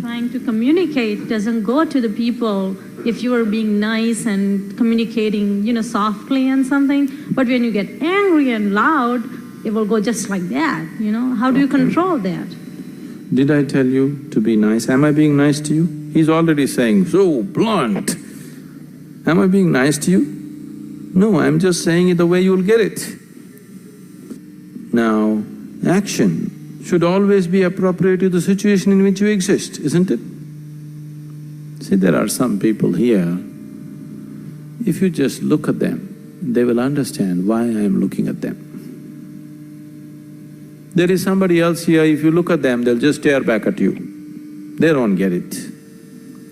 trying to communicate doesn't go to the people if you are being nice and communicating, softly and something. But when you get angry and loud, it will go just like that, How do you control that? Did I tell you to be nice? Am I being nice to you? He's already saying, so blunt. Am I being nice to you? No, I'm just saying it the way you'll get it. Now, action should always be appropriate to the situation in which you exist, isn't it? See, there are some people here, if you just look at them, they will understand why I am looking at them. There is somebody else here, if you look at them, they'll just stare back at you. They don't get it.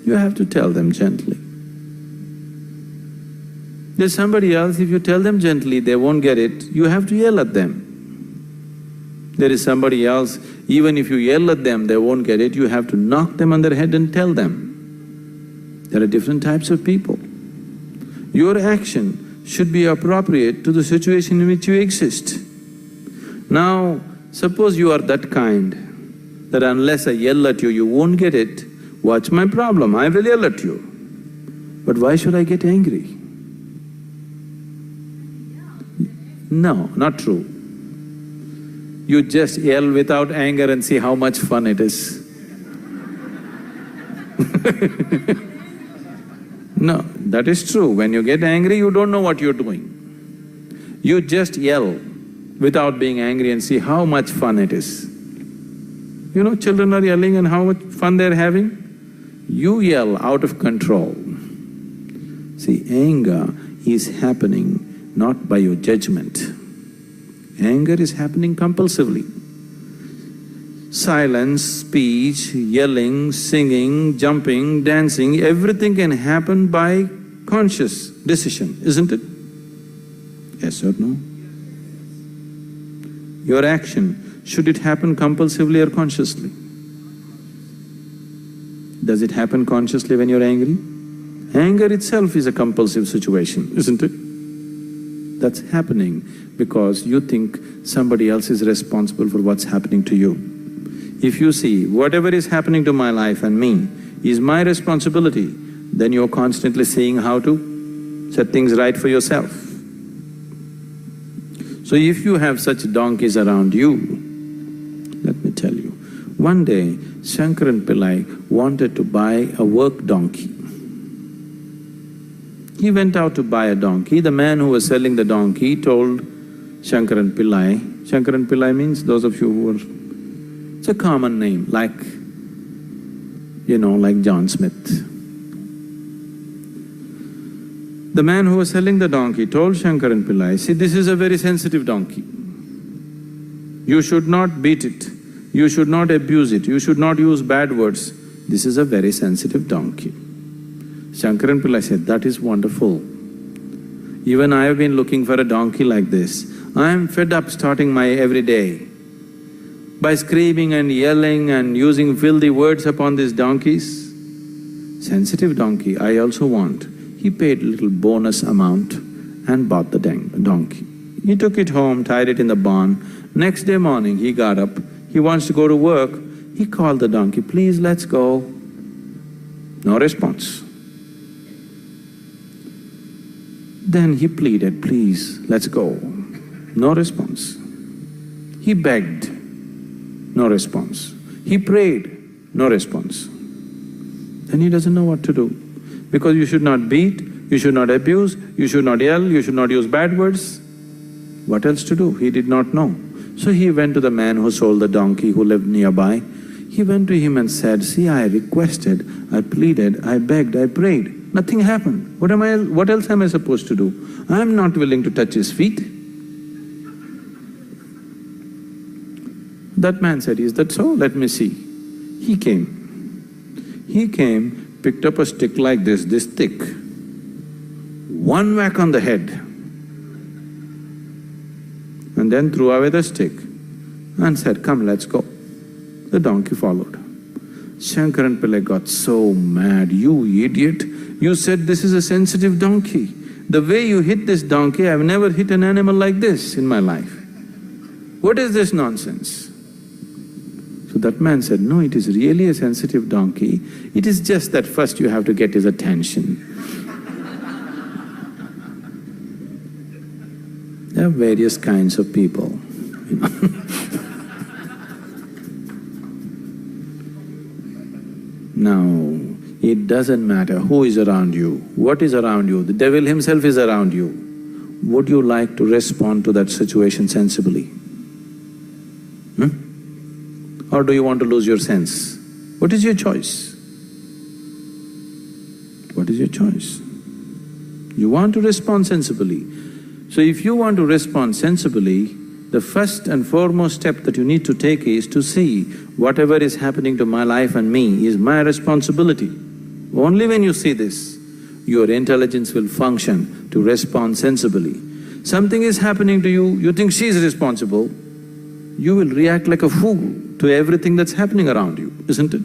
You have to tell them gently. There's somebody else, if you tell them gently, they won't get it, you have to yell at them. There is somebody else, even if you yell at them, they won't get it, you have to knock them on their head and tell them. There are different types of people. Your action should be appropriate to the situation in which you exist. Now, suppose you are that kind, that unless I yell at you, you won't get it, what's my problem? I will yell at you. But why should I get angry? No, not true. You just yell without anger and see how much fun it is. No, that is true. When you get angry, you don't know what you're doing. You just yell without being angry and see how much fun it is. Children are yelling and how much fun they're having. You yell out of control. See, anger is happening not by your judgment. Anger is happening compulsively. Silence, speech, yelling, singing, jumping, dancing, everything can happen by conscious decision, isn't it? Yes or no? Your action, should it happen compulsively or consciously? Does it happen consciously when you're angry? Anger itself is a compulsive situation, isn't it? That's happening because you think somebody else is responsible for what's happening to you. If you see whatever is happening to my life and me is my responsibility, then you're constantly seeing how to set things right for yourself. So if you have such donkeys around you, let me tell you, one day Shankaran Pillai wanted to buy a work donkey. He went out to buy a donkey. The man who was selling the donkey told Shankaran Pillai means, those of you who are… it's a common name, like, like John Smith. The man who was selling the donkey told Shankaran Pillai, see, this is a very sensitive donkey. You should not beat it, you should not abuse it, you should not use bad words. This is a very sensitive donkey. Shankaran Pillai said, that is wonderful. Even I have been looking for a donkey like this. I am fed up starting my everyday by screaming and yelling and using filthy words upon these donkeys. Sensitive donkey, I also want. He paid a little bonus amount and bought the donkey. He took it home, tied it in the barn. Next day morning, he got up, he wants to go to work. He called the donkey, please, let's go. No response. Then he pleaded, please, let's go. No response. He begged, no response. He prayed, no response. Then he doesn't know what to do. Because you should not beat, you should not abuse, you should not yell, you should not use bad words. What else to do? He did not know. So he went to the man who sold the donkey, who lived nearby. He went to him and said, see, I requested, I pleaded, I begged, I prayed. Nothing happened. What else am I supposed to do? I am not willing to touch his feet. That man said, is that so? Let me see. He came. He came, picked up a stick like this thick, one whack on the head, and then threw away the stick and said, come, let's go. The donkey followed. Shankaran Pillai got so mad, you idiot, you said this is a sensitive donkey. The way you hit this donkey, I've never hit an animal like this in my life. What is this nonsense? So that man said, no, it is really a sensitive donkey. It is just that first you have to get his attention. There are various kinds of people, you know. Now, it doesn't matter who is around you, what is around you, the devil himself is around you. Would you like to respond to that situation sensibly? Or do you want to lose your sense? What is your choice? What is your choice? You want to respond sensibly. So if you want to respond sensibly, the first and foremost step that you need to take is to see whatever is happening to my life and me is my responsibility. Only when you see this, your intelligence will function to respond sensibly. Something is happening to you, you think she is responsible, you will react like a fool to everything that's happening around you, isn't it?